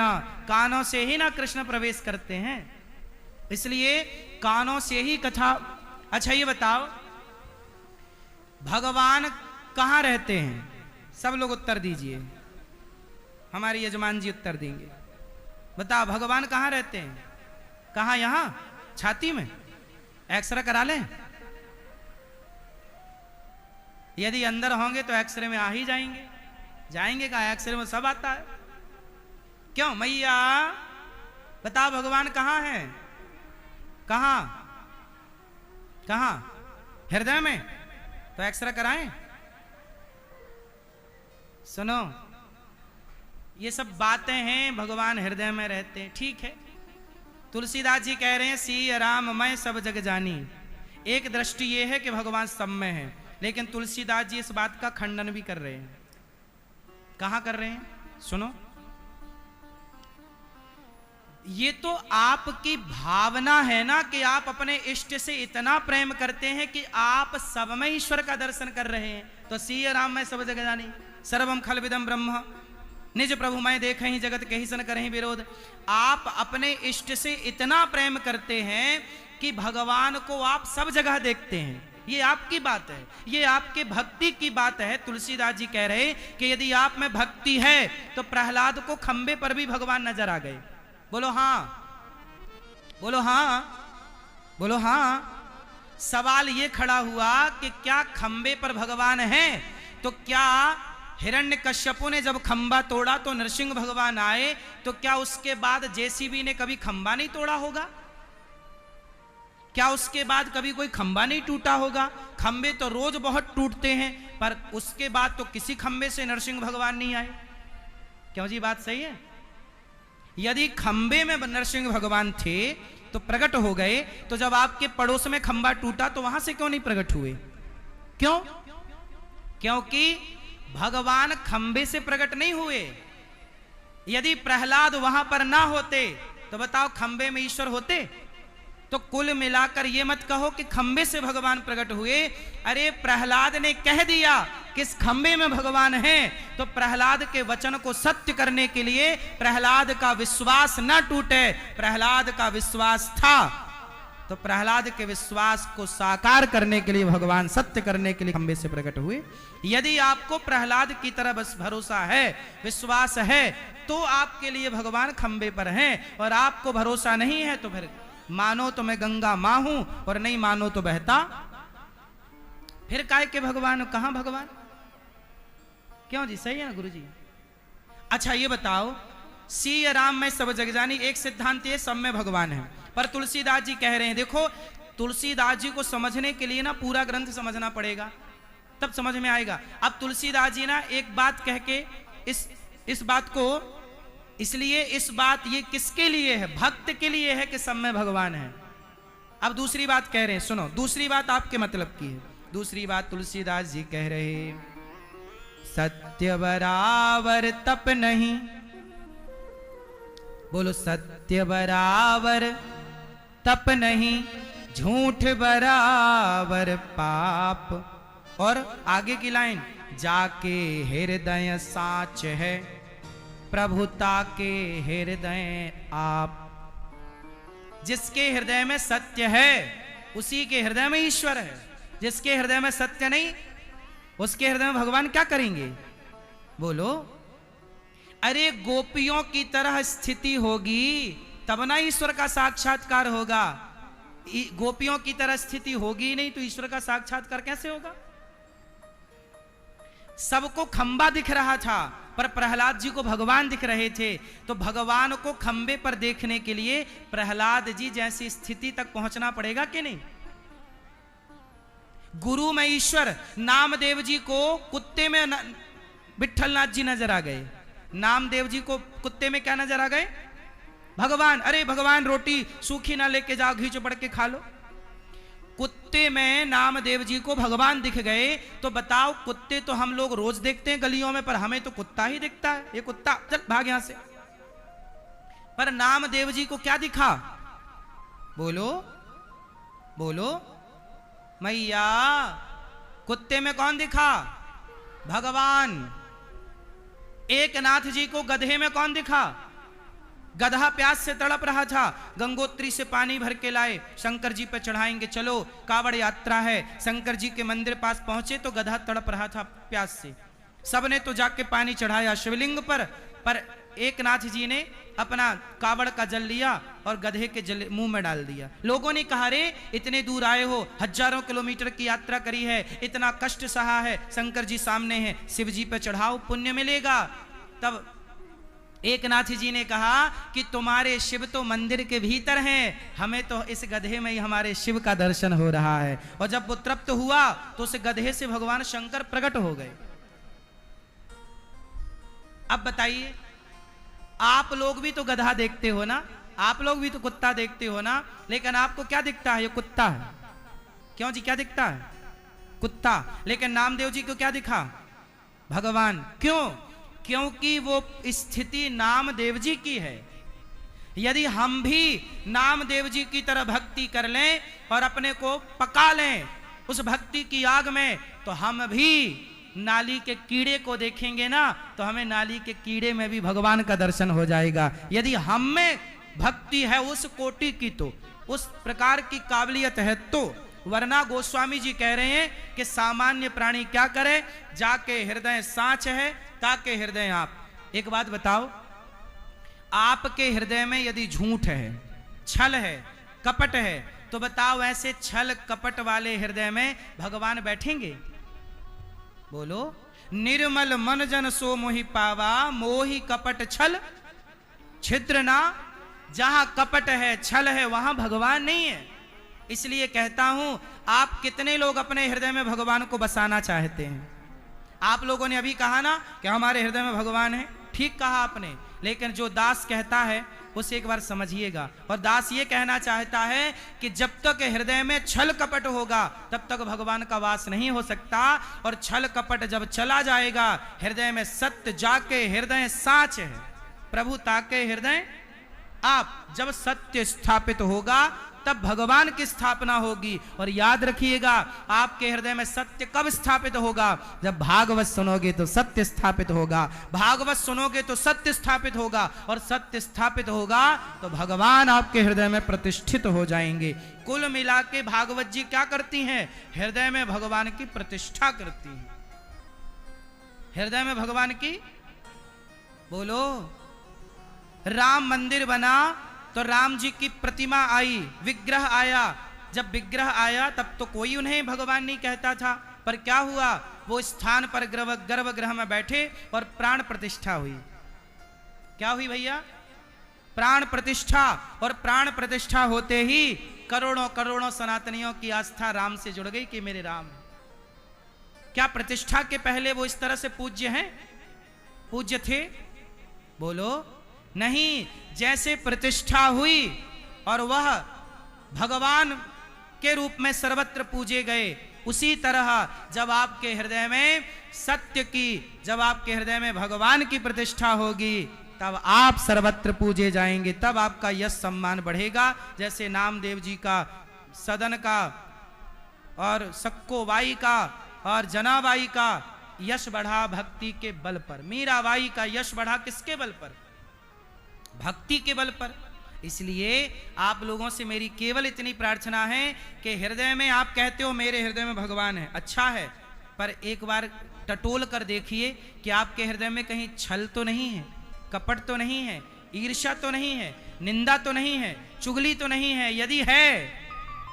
कानों से ही ना कृष्ण प्रवेश करते हैं, इसलिए कानों से ही कथा। अच्छा ये बताओ, भगवान कहां रहते हैं? सब लोग उत्तर दीजिए। हमारे यजमान जी उत्तर देंगे। बताओ भगवान कहां रहते हैं? कहां? यहां छाती में? एक्सरे करा लें? यदि अंदर होंगे तो एक्सरे में आ ही जाएंगे। जाएंगे कहां? एक्सरे में सब आता है। क्यों मैया? बताओ भगवान कहां है? कहां? कहां? हृदय में? तो एक्सरे कराएं। सुनो, ये सब बातें हैं, भगवान हृदय में रहते हैं, ठीक है। तुलसीदास जी कह रहे हैं सिय राम मैं सब जग जानी। एक दृष्टि ये है कि भगवान सब में है, लेकिन तुलसीदास जी इस बात का खंडन भी कर रहे हैं। कहां कर रहे हैं? सुनो, ये तो आपकी भावना है ना कि आप अपने इष्ट से इतना प्रेम करते हैं कि आप सब में ईश्वर का दर्शन कर रहे हैं। तो सिय राम मैं सब जग जानी, सर्वम खलविदम ब्रह्म, निज प्रभु मैं देखे ही जगत कहीं सन करें विरोध। आप अपने इष्ट से इतना प्रेम करते हैं कि भगवान को आप सब जगह देखते हैं। ये आपकी बात है, ये आपके भक्ति की बात है। तुलसीदास जी कह रहे कि यदि आप में भक्ति है तो प्रहलाद को खंबे पर भी भगवान नजर आ गए। बोलो हाँ, बोलो हाँ, बोलो हाँ। सवाल ये खड़ा हुआ कि क्या खंबे पर भगवान हैं? तो क्या हिरण्यकश्यपु ने जब खंबा तोड़ा तो नरसिंह भगवान आए, तो क्या उसके बाद जेसीबी ने कभी खंबा नहीं तोड़ा होगा? क्या उसके बाद कभी कोई खंबा नहीं टूटा होगा? खंबे तो रोज बहुत टूटते हैं, पर उसके बाद तो किसी खंबे से नरसिंह भगवान नहीं आए। क्यों जी, बात सही है? यदि खंबे में नरसिंह भगवान थे तो प्रकट हो गए, तो जब आपके पड़ोस में खंबा टूटा तो वहां से क्यों नहीं प्रकट हुए? क्यों? क्योंकि भगवान खंबे से प्रकट नहीं हुए। यदि प्रहलाद वहां पर ना होते तो बताओ खंबे में ईश्वर होते? तो कुल मिलाकर ये मत कहो कि खंबे से भगवान प्रकट हुए। अरे प्रहलाद ने कह दिया किस खंबे में भगवान है, तो प्रहलाद के वचन को सत्य करने के लिए, प्रहलाद का विश्वास न टूटे, प्रहलाद का विश्वास था, तो प्रहलाद के विश्वास को साकार करने के लिए, भगवान सत्य करने के लिए खंबे से प्रकट हुए। यदि आपको प्रहलाद की तरह बस भरोसा है, विश्वास है, तो आपके लिए भगवान खंबे पर हैं। और आपको भरोसा नहीं है तो फिर मानो तो मैं गंगा मां हूं और नहीं मानो तो बहता। फिर काय के भगवान, कहां भगवान? क्यों जी, सही है ना गुरु जी? अच्छा ये बताओ, सिय राम में सब जग जानी, एक सिद्धांत ये सब में भगवान है। पर तुलसीदास जी कह रहे हैं, देखो तुलसीदास जी को समझने के लिए ना पूरा ग्रंथ समझना पड़ेगा, तब समझ में आएगा। अब तुलसीदास जी ना एक बात कह के इस बात को, इसलिए इस बात ये किसके लिए है? भक्त के लिए है कि सब में भगवान है। अब दूसरी बात कह रहे हैं, सुनो, दूसरी बात आपके मतलब की है। दूसरी बात तुलसीदास जी कह रहे, सत्य बराबर तप नहीं, बोलो सत्य बराबर तप नहीं, झूठ बराबर पाप। और आगे की लाइन, जाके हृदय साच है, प्रभुता के हृदय आप। जिसके हृदय में सत्य है उसी के हृदय में ईश्वर है। जिसके हृदय में सत्य नहीं, उसके हृदय में भगवान क्या करेंगे? बोलो। अरे गोपियों की तरह स्थिति होगी तब ना ईश्वर का साक्षात्कार होगा। गोपियों की तरह स्थिति होगी नहीं तो ईश्वर का साक्षात्कार कैसे होगा? सबको खंबा दिख रहा था पर प्रहलाद जी को भगवान दिख रहे थे, तो भगवान को खंबे पर देखने के लिए प्रहलाद जी जैसी स्थिति तक पहुंचना पड़ेगा कि नहीं? गुरु में ईश्वर, नामदेव जी को कुत्ते में विट्ठलनाथ जी नजर आ गए। नामदेव जी को कुत्ते में क्या नजर आ गए? भगवान। अरे भगवान रोटी सूखी ना लेके जाओ, घी चुपड़ के खा लो। कुत्ते में नामदेव जी को भगवान दिख गए, तो बताओ कुत्ते तो हम लोग रोज देखते हैं गलियों में, पर हमें तो कुत्ता ही दिखता है। ये कुत्ता, चल भाग यहां से। पर नामदेव जी को क्या दिखा? बोलो बोलो मैया। कुत्ते में कौन दिखा? भगवान। एक नाथ जी को गधे में कौन दिखा? गधा प्यास से तड़प रहा था, गंगोत्री से पानी भर के लाए, शंकर जी पे चढ़ाएंगे, चलो कावड़ यात्रा है। शंकर जी के मंदिर पास पहुंचे तो गधा तड़प रहा था प्यास से। सबने तो जाके पानी चढ़ाया शिवलिंग पर एक नाथ जी ने अपना कावड़ का जल लिया और गधे के जल मुंह में डाल दिया। लोगों ने कहा, रे इतने दूर आए हो, हजारों किलोमीटर की यात्रा करी है, इतना कष्ट सहा है, शंकर जी सामने हैं, शिव जी पे चढ़ाओ, पुण्य मिलेगा। तब एक नाथ जी ने कहा कि तुम्हारे शिव तो मंदिर के भीतर हैं, हमें तो इस गधे में ही हमारे शिव का दर्शन हो रहा है। और जब वो तृप्त हुआ तो उस गधे से भगवान शंकर प्रकट हो गए। अब बताइए, आप लोग भी तो गधा देखते हो ना, आप लोग भी तो कुत्ता देखते हो ना, लेकिन आपको क्या दिखता है? ये कुत्ता है। क्यों जी, क्या दिखता है? कुत्ता। लेकिन नामदेव जी को क्या दिखा? भगवान। क्यों? क्योंकि वो स्थिति नामदेव जी की है। यदि हम भी नामदेव जी की तरह भक्ति कर लें और अपने को पका लें उस भक्ति की आग में, तो हम भी नाली के कीड़े को देखेंगे ना, तो हमें नाली के कीड़े में भी भगवान का दर्शन हो जाएगा। यदि हम में भक्ति है उस कोटि की, तो उस प्रकार की काबिलियत है तो। वरना गोस्वामी जी कह रहे हैं कि सामान्य प्राणी क्या करे? जाके हृदय साँच है, ताके हृदय आप। एक बात बताओ, आपके हृदय में यदि झूठ है, छल है, कपट है, तो बताओ ऐसे छल कपट वाले हृदय में भगवान बैठेंगे? बोलो। निर्मल मन जन सो मोहि पावा, मोहि कपट छल छिद्र ना। जहां कपट है, छल है, वहां भगवान नहीं है। इसलिए कहता हूं, आप कितने लोग अपने हृदय में भगवान को बसाना चाहते हैं? आप लोगों ने अभी कहा ना कि हमारे हृदय में भगवान है, ठीक कहा आपने, लेकिन जो दास कहता है उसे एक बार समझिएगा। और दास ये कहना चाहता है कि जब तक हृदय में छल कपट होगा तब तक भगवान का वास नहीं हो सकता, और छल कपट जब चला जाएगा, हृदय में सत्य जाके हृदय साच है, प्रभु ताके हृदय आप, जब सत्य स्थापित होगा तब भगवान की स्थापना होगी। और याद रखिएगा, आपके हृदय में सत्य कब स्थापित होगा? जब भागवत सुनोगे तो सत्य स्थापित होगा, भागवत सुनोगे तो सत्य स्थापित होगा, और सत्य स्थापित होगा तो भगवान आपके हृदय में प्रतिष्ठित हो जाएंगे। कुल मिला के भागवत जी क्या करती हैं? हृदय में भगवान की प्रतिष्ठा करती हैं। हृदय में भगवान की, बोलो, राम मंदिर बना तो राम जी की प्रतिमा आई, विग्रह आया। जब विग्रह आया तब तो कोई उन्हें भगवान नहीं कहता था, पर क्या हुआ? वो स्थान पर गर्भगृह में बैठे और प्राण प्रतिष्ठा हुई। क्या हुई भैया? प्राण प्रतिष्ठा। और प्राण प्रतिष्ठा होते ही करोड़ों करोड़ों सनातनियों की आस्था राम से जुड़ गई कि मेरे राम। क्या प्रतिष्ठा के पहले वो इस तरह से पूज्य हैं? पूज्य थे? बोलो नहीं। जैसे प्रतिष्ठा हुई और वह भगवान के रूप में सर्वत्र पूजे गए, उसी तरह जब आपके हृदय में सत्य की, जब आपके हृदय में भगवान की प्रतिष्ठा होगी, तब आप सर्वत्र पूजे जाएंगे, तब आपका यश सम्मान बढ़ेगा। जैसे नामदेव जी का, सदन का, और सक्कोबाई का और जनाबाई का यश बढ़ा भक्ति के बल पर। मीराबाई का यश बढ़ा किसके बल पर? भक्ति के बल पर। इसलिए आप लोगों से मेरी केवल इतनी प्रार्थना है कि हृदय में, आप कहते हो मेरे हृदय में भगवान है, अच्छा है, पर एक बार टटोल कर देखिए कि आपके हृदय में कहीं छल तो नहीं है, कपट तो नहीं है, ईर्ष्या तो नहीं है, निंदा तो नहीं है, चुगली तो नहीं है। यदि है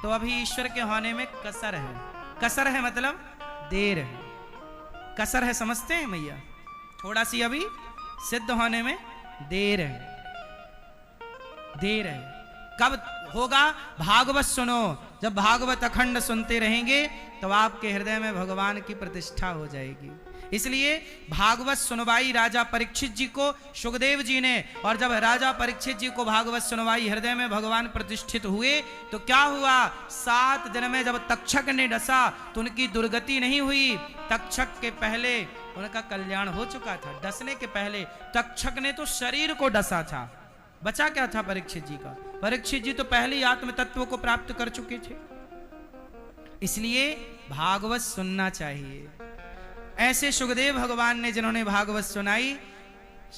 तो अभी ईश्वर के होने में कसर है। कसर है मतलब देर है, कसर है, समझते हैं मैया? थोड़ा सी अभी सिद्ध होने में देर है, देर है। कब होगा? भागवत सुनो। जब भागवत अखंड सुनते रहेंगे तो आपके हृदय में भगवान की प्रतिष्ठा हो जाएगी। इसलिए भागवत सुनवाई राजा परीक्षित जी को सुखदेव जी ने, और जब राजा परीक्षित जी को भागवत सुनवाई, हृदय में भगवान प्रतिष्ठित हुए, तो क्या हुआ? 7 दिन में जब तक्षक ने डसा तो उनकी दुर्गति नहीं हुई। तक्षक के पहले उनका कल्याण हो चुका था। डसने के पहले तक्षक ने तो शरीर को डसा था, बचा क्या था परीक्षित जी का? परीक्षित जी तो पहले ही आत्म तत्व को प्राप्त कर चुके थे। इसलिए भागवत सुनना चाहिए। ऐसे सुखदेव भगवान ने जिन्होंने भागवत सुनाई,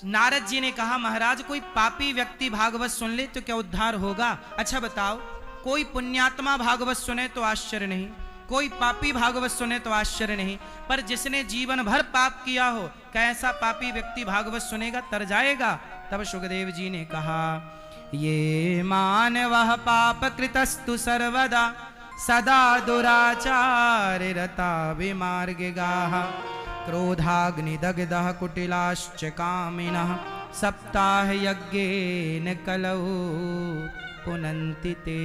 नारद जी ने कहा महाराज कोई पापी व्यक्ति भागवत सुन ले तो क्या उद्धार होगा? अच्छा बताओ, कोई पुण्यात्मा भागवत सुने तो आश्चर्य नहीं, कोई पापी भागवत सुने तो आश्चर्य नहीं, पर जिसने जीवन भर पाप किया हो, कैसा पापी व्यक्ति भागवत सुनेगा? तर जाएगा। तब सुखदेव जी ने कहा, ये मानवः पाप कृतस्तु सर्वदा सदा दुराचार रता विमार्गिगाः क्रोधाग्निदग्धः कुटिलाश्च कामिनः सप्ताह यज्ञेन कलौ पुनन्ति ते।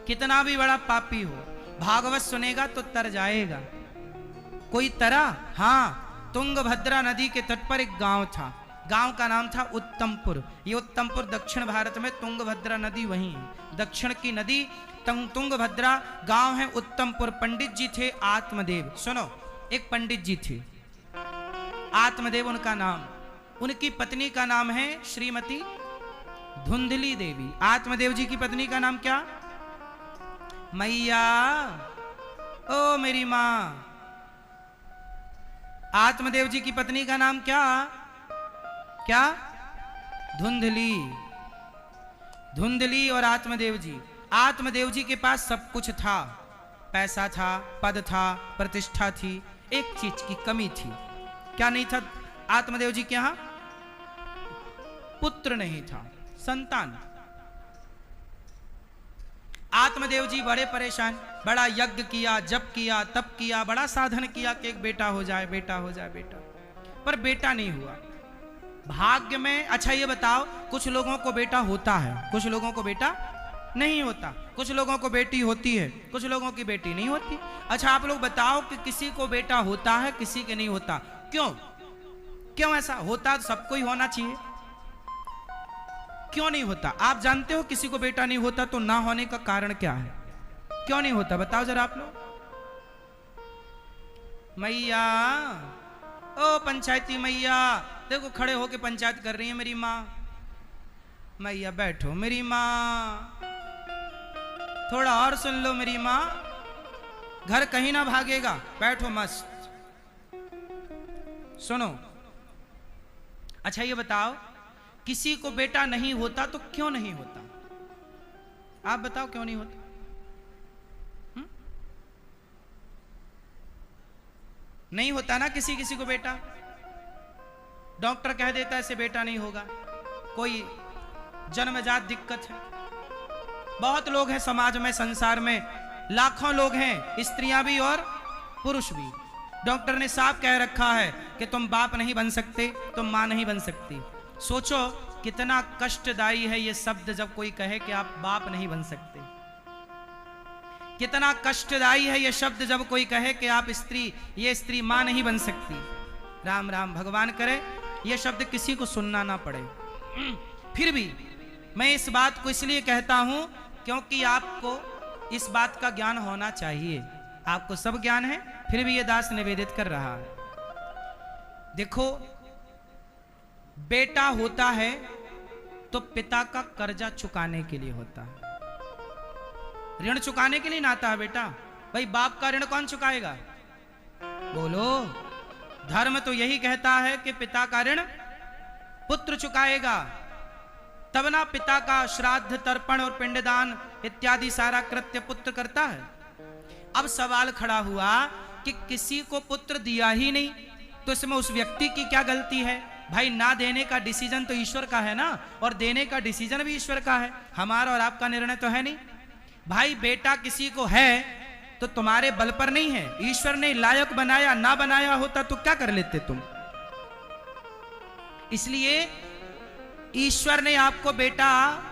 कितना भी बड़ा पापी हो, भागवत सुनेगा तो तर जाएगा। कोई तरा? हाँ, तुंगभद्रा नदी के तट पर एक गांव था, गांव का नाम था उत्तमपुर। ये उत्तमपुर दक्षिण भारत में, तुंगभद्रा नदी वहीं है, दक्षिण की नदी तुंगभद्रा। गांव है उत्तमपुर। पंडित जी थे आत्मदेव। सुनो, एक पंडित जी थे आत्मदेव उनका नाम, उनकी पत्नी का नाम है श्रीमती धुंधली देवी। आत्मदेव जी की पत्नी का नाम क्या? मैया, ओ मेरी मां। आत्मदेव जी की पत्नी का नाम क्या? क्या? धुंधली। धुंधली और आत्मदेव जी। आत्मदेव जी के पास सब कुछ था, पैसा था, पद था, प्रतिष्ठा थी, एक चीज की कमी थी। क्या नहीं था आत्मदेव जी के यहां? पुत्र नहीं था, संतान। आत्मदेव जी बड़े परेशान, बड़ा यज्ञ किया, जप किया, तप किया, बड़ा साधन किया कि एक बेटा हो जाए, बेटा हो जाए, बेटा, पर बेटा नहीं हुआ। भाग्य में, अच्छा ये बताओ, कुछ लोगों को बेटा होता है, कुछ लोगों को बेटा नहीं होता। कुछ लोगों को बेटी होती है, कुछ लोगों की बेटी नहीं होती। अच्छा आप लोग बताओ कि किसी को बेटा होता है, किसी के नहीं होता, क्यों? क्यों ऐसा होता? तो सबको ही होना चाहिए, क्यों नहीं होता? आप जानते हो किसी को बेटा नहीं होता तो ना होने का कारण क्या है? क्यों नहीं होता बताओ जरा आप लोग। मैया, ओ पंचायती मैया, देखो खड़े होके पंचायत कर रही है मेरी माँ। मैया बैठो मेरी माँ, थोड़ा और सुन लो मेरी माँ, घर कहीं ना भागेगा, बैठो मस्त सुनो। अच्छा ये बताओ किसी को बेटा नहीं होता तो क्यों नहीं होता? आप बताओ क्यों नहीं होता? नहीं होता ना किसी किसी को बेटा। डॉक्टर कह देता है इसे बेटा नहीं होगा, कोई जन्मजात दिक्कत है। बहुत लोग हैं समाज में, संसार में लाखों लोग हैं, स्त्रियां भी और पुरुष भी। डॉक्टर ने साफ कह रखा है कि तुम बाप नहीं बन सकते, तुम मां नहीं बन सकती। सोचो कितना कष्टदायी है ये शब्द जब कोई कहे कि आप बाप नहीं बन सकते। कितना कष्टदायी है ये शब्द जब कोई कहे कि आप ये स्त्री मां नहीं बन सकती। राम राम, भगवान करे ये शब्द किसी को सुनना ना पड़े। फिर भी मैं इस बात को इसलिए कहता हूं क्योंकि आपको इस बात का ज्ञान होना चाहिए। आपको सब ज्ञान है, फिर भी ये दास निवेदित कर रहा है। देखो बेटा होता है तो पिता का कर्जा चुकाने के लिए होता है, ऋण चुकाने के लिए नाता है बेटा। भाई बाप का ऋण कौन चुकाएगा? बोलो। धर्म तो यही कहता है कि पिता का ऋण पुत्र चुकाएगा, तब ना पिता का श्राद्ध तर्पण और पिंडदान इत्यादि सारा कृत्य पुत्र करता है। अब सवाल खड़ा हुआ कि किसी को पुत्र दिया ही नहीं तो इसमें उस व्यक्ति की क्या गलती है? भाई ना देने का डिसीजन तो ईश्वर का है ना, और देने का डिसीजन भी ईश्वर का है, हमारा और आपका निर्णय तो है नहीं। भाई बेटा किसी को है तो तुम्हारे बल पर नहीं है, ईश्वर ने लायक बनाया, ना बनाया होता तो क्या कर लेते तुम? इसलिए ईश्वर ने आपको बेटा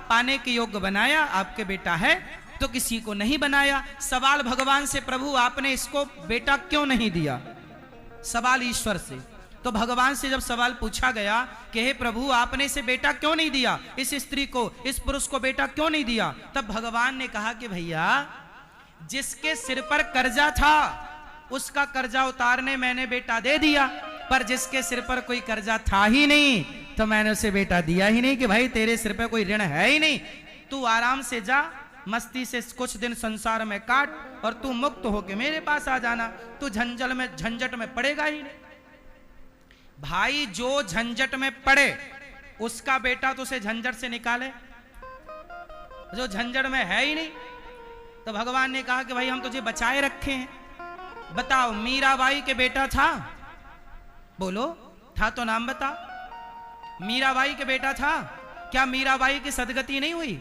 पाने के योग्य बनाया, आपके बेटा है तो किसी को नहीं बनाया। सवाल भगवान से, प्रभु आपने इसको बेटा क्यों नहीं दिया? सवाल ईश्वर से। तो भगवान से जब सवाल पूछा गया कि हे प्रभु आपने इसे बेटा क्यों नहीं दिया, इस स्त्री को, इस पुरुष को बेटा क्यों नहीं दिया, तब भगवान ने कहा कि भैया जिसके सिर पर कर्जा था उसका कर्जा उतारने मैंने बेटा दे दिया, पर जिसके सिर पर कोई कर्जा था ही नहीं तो मैंने उसे बेटा दिया ही नहीं कि भाई तेरे सिर पर कोई ऋण है ही नहीं, तू आराम से जा, मस्ती से कुछ दिन संसार में काट और तू मुक्त होके मेरे पास आ जाना, तू झंझट में पड़ेगा ही नहीं। भाई जो झंझट में पड़े उसका बेटा तो उसे झंझट से निकाले, जो झंझट में है ही नहीं। तो भगवान ने कहा कि भाई हम तुझे बचाए रखे हैं। बताओ मीराबाई के बेटा था? बोलो, था तो नाम बता। मीराबाई के बेटा था? क्या मीराबाई की सदगति नहीं हुई?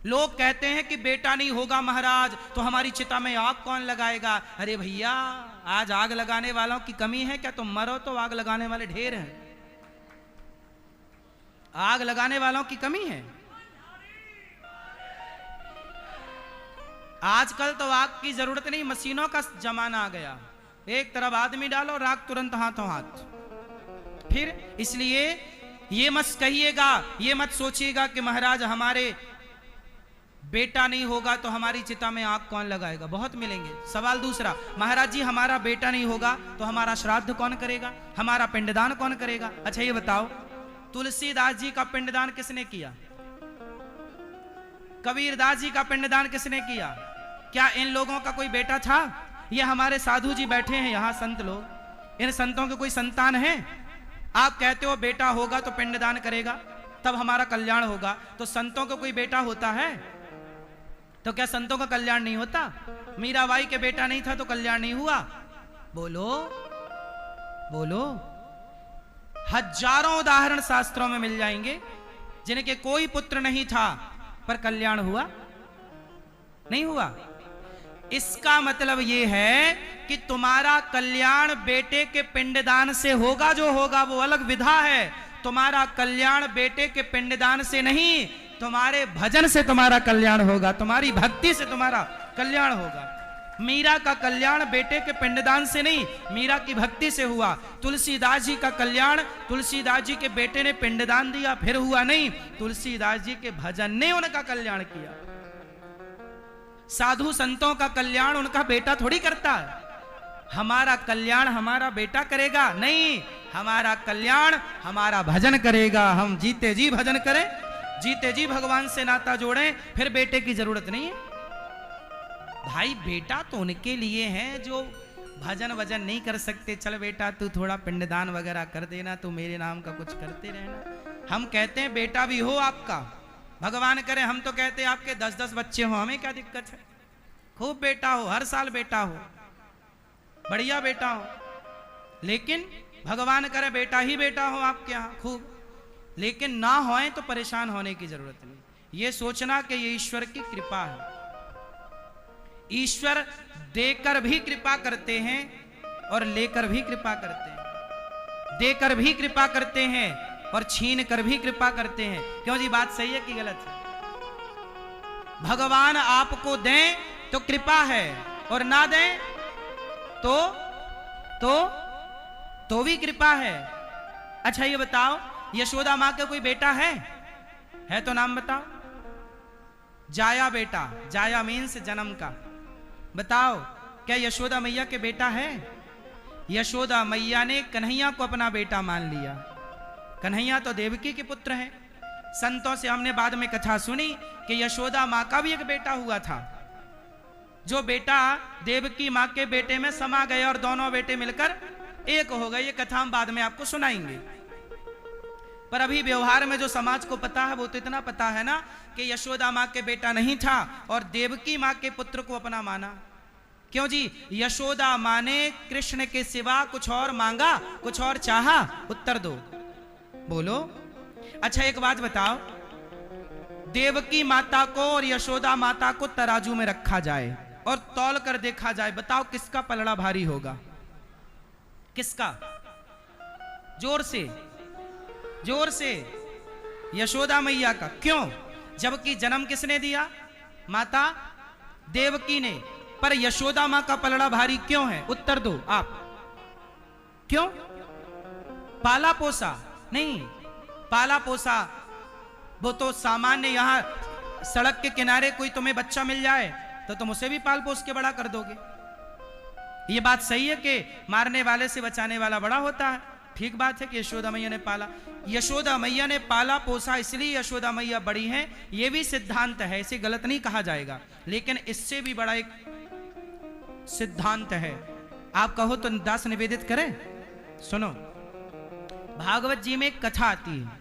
लोग कहते हैं कि बेटा नहीं होगा महाराज तो हमारी चिता में आग कौन लगाएगा? अरे भैया आज आग लगाने वालों की कमी है क्या? तुम मरो तो आग लगाने वाले ढेर हैं, आग लगाने वालों की कमी है। आजकल तो आग की जरूरत नहीं, मशीनों का जमाना आ गया, एक तरफ आदमी डालो राख तुरंत हाथों हाथ। फिर इसलिए ये मत कहिएगा, ये मत सोचिएगा कि महाराज हमारे बेटा नहीं होगा तो हमारी चिता में आग कौन लगाएगा। बहुत मिलेंगे। सवाल दूसरा, महाराज जी हमारा बेटा नहीं होगा तो हमारा श्राद्ध कौन करेगा, हमारा पिंडदान कौन करेगा? अच्छा ये बताओ तुलसीदास जी का पिंडदान किसने किया? कबीरदास जी का पिंडदान किसने किया? क्या इन लोगों का कोई बेटा था? ये हमारे साधु जी बैठे हैं यहाँ, संत लोग, इन संतों के कोई संतान है? आप कहते हो बेटा होगा तो पिंडदान करेगा तब हमारा कल्याण होगा, तो संतों को कोई बेटा होता है तो क्या संतों का कल्याण नहीं होता? मीराबाई के बेटा नहीं था तो कल्याण नहीं हुआ? बोलो बोलो। हजारों उदाहरण शास्त्रों में मिल जाएंगे जिनके कोई पुत्र नहीं था पर कल्याण हुआ, नहीं हुआ। इसका मतलब यह है कि तुम्हारा कल्याण बेटे के पिंडदान से होगा, जो होगा वो अलग विधा है। तुम्हारा कल्याण बेटे के पिंडदान से नहीं, तुम्हारे भजन से तुम्हारा कल्याण होगा, तुम्हारी भक्ति से तुम्हारा कल्याण होगा। मीरा का कल्याण बेटे के पिंडदान से नहीं, मीरा की भक्ति से हुआ। तुलसीदास जी का कल्याण तुलसीदास जी के बेटे ने पिंडदान दिया फिर हुआ नहीं, तुलसीदास जी के भजन ने उनका कल्याण किया। साधु संतों का कल्याण उनका बेटा थोड़ी करता है। हमारा कल्याण हमारा बेटा करेगा नहीं, हमारा कल्याण हमारा भजन करेगा। हम जीते जी भजन करें, जीते जी भगवान से नाता जोड़ें, फिर बेटे की जरूरत नहीं है। भाई बेटा तो उनके लिए है जो भजन वजन नहीं कर सकते। चल बेटा तू थोड़ा पिंडदान वगैरह कर देना, तू मेरे नाम का कुछ करते रहना। हम कहते हैं बेटा भी हो आपका, भगवान करे हम तो कहते हैं आपके 10-10 बच्चे हो, हमें क्या दिक्कत है। खूब बेटा हो, हर साल बेटा हो, बढ़िया बेटा हो, लेकिन भगवान करे बेटा ही बेटा हो आपके यहाँ खूब, लेकिन ना होए तो परेशान होने की जरूरत नहीं। ये सोचना कि ये ईश्वर की कृपा है। ईश्वर देकर भी कृपा करते हैं और लेकर भी कृपा करते हैं। देकर भी कृपा करते हैं और छीन कर भी कृपा करते हैं। क्यों जी, बात सही है कि गलत है? भगवान आपको दें तो कृपा है, और ना दें तो भी कृपा है। अच्छा ये बताओ, यशोदा मां का कोई बेटा है तो नाम बताओ। जाया बेटा, जाया मीन्स जन्म का। बताओ क्या यशोदा मैया के बेटा है? यशोदा मैया ने कन्हैया को अपना बेटा मान लिया। कन्हैया तो देवकी के पुत्र हैं। संतों से हमने बाद में कथा सुनी कि यशोदा मां का भी एक बेटा हुआ था, जो बेटा देवकी मां के बेटे में समा गए और दोनों बेटे मिलकर एक हो गए। ये कथा हम बाद में आपको सुनाएंगे, पर अभी व्यवहार में जो समाज को पता है वो तो इतना पता है ना कि यशोदा मां के बेटा नहीं था और देवकी मां के पुत्र को अपना माना। क्यों जी? यशोदा मां ने कृष्ण के सिवा कुछ और मांगा, कुछ और चाहा? उत्तर दो, बोलो। अच्छा एक बात बताओ, देवकी माता को और यशोदा माता को तराजू में रखा जाए और तौल कर देखा जाए, बताओ किसका पलड़ा भारी होगा? किसका? जोर से, जोर से। यशोदा मैया का। क्यों? जबकि जन्म किसने दिया? माता देवकी ने। पर यशोदा मां का पलड़ा भारी क्यों है? उत्तर दो आप। क्यों? पाला पोसा नहीं, पाला पोसा वो तो सामान्य, यहां सड़क के किनारे कोई तुम्हें बच्चा मिल जाए तो तुम उसे भी पाल पोस के बड़ा कर दोगे। ये बात सही है कि मारने वाले से बचाने वाला बड़ा होता है। ठीक बात है कि यशोदा मैया ने पाला। यशोदा मैया ने पाला पोसा इसलिए यशोदा मैया बड़ी हैं, ये भी सिद्धांत है, इसे गलत नहीं कहा जाएगा। लेकिन इससे भी बड़ा एक सिद्धांत है, आप कहो तो दास निवेदित करें। सुनो, भागवत जी में एक कथा आती है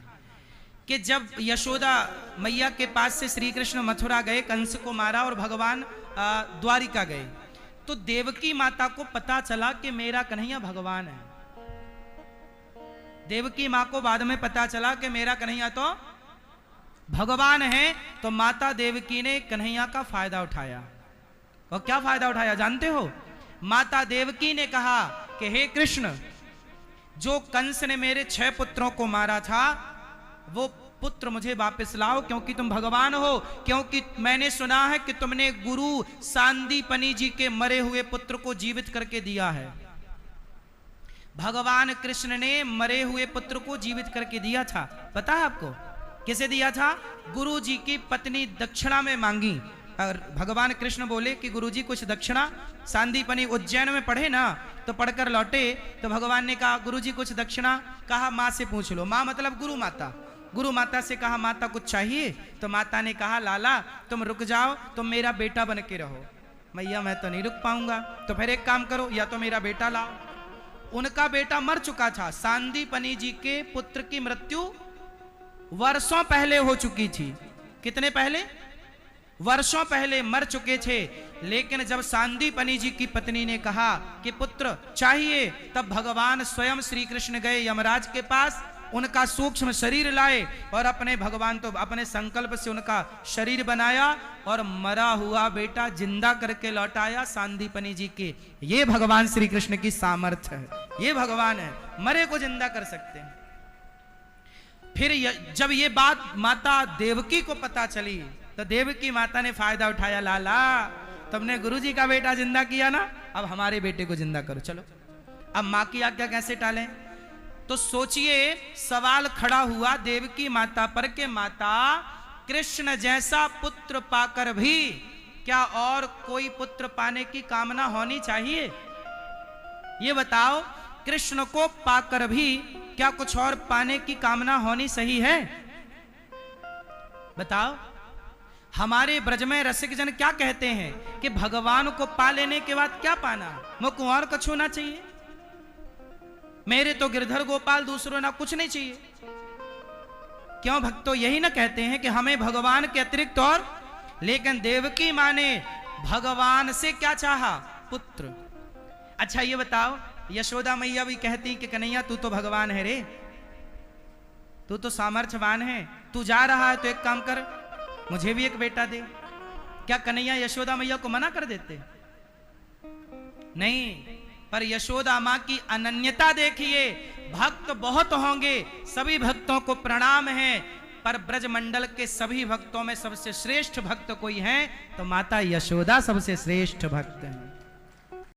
कि जब यशोदा मैया के पास से श्री कृष्ण मथुरा गए, कंस को मारा और भगवान द्वारिका गए, तो देवकी माता को पता चला कि मेरा कन्हैया भगवान है। देवकी मां को बाद में पता चला कि मेरा कन्हैया तो भगवान है। तो माता देवकी ने कन्हैया का फायदा उठाया। और क्या फायदा उठाया जानते हो? माता देवकी ने कहा कि हे कृष्ण, जो कंस ने मेरे 6 पुत्रों को मारा था वो पुत्र मुझे वापस लाओ, क्योंकि तुम भगवान हो। क्योंकि मैंने सुना है कि तुमने गुरु सांदीपनी जी के मरे हुए पुत्र को जीवित करके दिया है। भगवान कृष्ण ने मरे हुए पुत्र को जीवित करके दिया था। पता है आपको किसे दिया था? गुरु जी की पत्नी दक्षिणा में मांगी। और भगवान कृष्ण बोले कि गुरु जी कुछ दक्षिणा। सांदीपनी उज्जैन में पढ़े ना, तो पढ़कर लौटे तो भगवान ने कहा गुरु जी कुछ दक्षिणा। कहा माँ से पूछ लो। माँ मतलब गुरु माता। गुरु माता से कहा माता कुछ चाहिए? तो माता ने कहा लाला तुम रुक जाओ, तुम मेरा बेटा बन के रहो। मैया मैं तो नहीं रुक पाऊंगा। तो फिर एक काम करो, या तो मेरा बेटा लाओ। उनका बेटा मर चुका था। सांदीपनी जी के पुत्र की मृत्यु वर्षों पहले हो चुकी थी। कितने पहले? वर्षों पहले मर चुके थे। लेकिन जब सांदीपनी जी की पत्नी ने कहा कि पुत्र चाहिए, तब भगवान स्वयं श्री कृष्ण गए यमराज के पास, उनका सूक्ष्म शरीर लाए और अपने भगवान तो अपने संकल्प से उनका शरीर बनाया और मरा हुआ बेटा जिंदा करके लौटाया सांदीपनी जी के। ये भगवान श्री कृष्ण की सामर्थ्य है। ये भगवान है, मरे को जिंदा कर सकते हैं। फिर जब ये बात माता देवकी को पता चली तो देवकी माता ने फायदा उठाया, लाला तुमने गुरुजी का बेटा जिंदा किया ना, अब हमारे बेटे को जिंदा करो, चलो। अब माँ की आज्ञा कैसे टालें? तो सोचिए सवाल खड़ा हुआ देवकी माता पर के माता कृष्ण जैसा पुत्र पाकर भी क्या और कोई पुत्र पाने की कामना होनी चाहिए? ये बताओ, कृष्ण को पाकर भी क्या कुछ और पाने की कामना होनी सही है? बताओ। हमारे ब्रज में रसिक जन क्या कहते हैं कि भगवान को पा लेने के बाद क्या पाना, मुझको और कुछ होना चाहिए, मेरे तो गिरधर गोपाल दूसरों ना कुछ नहीं चाहिए। क्यों भक्तों यही ना कहते हैं कि हमें भगवान के अतिरिक्त और, लेकिन देवकी माँ ने भगवान से क्या चाहा? पुत्र। अच्छा ये बताओ, यशोदा मैया भी कहती कि कन्हैया तू तो भगवान है रे, तू तो सामर्थ्यवान है, तू जा रहा है तो एक काम कर, मुझे भी एक बेटा दे। क्या कन्हैया यशोदा मैया को मना कर देते? नहीं, पर यशोदा माँ की अनन्यता देखिए। भक्त बहुत होंगे, सभी भक्तों को प्रणाम है, पर ब्रज मंडल के सभी भक्तों में सबसे श्रेष्ठ भक्त कोई है तो माता यशोदा सबसे श्रेष्ठ भक्त है।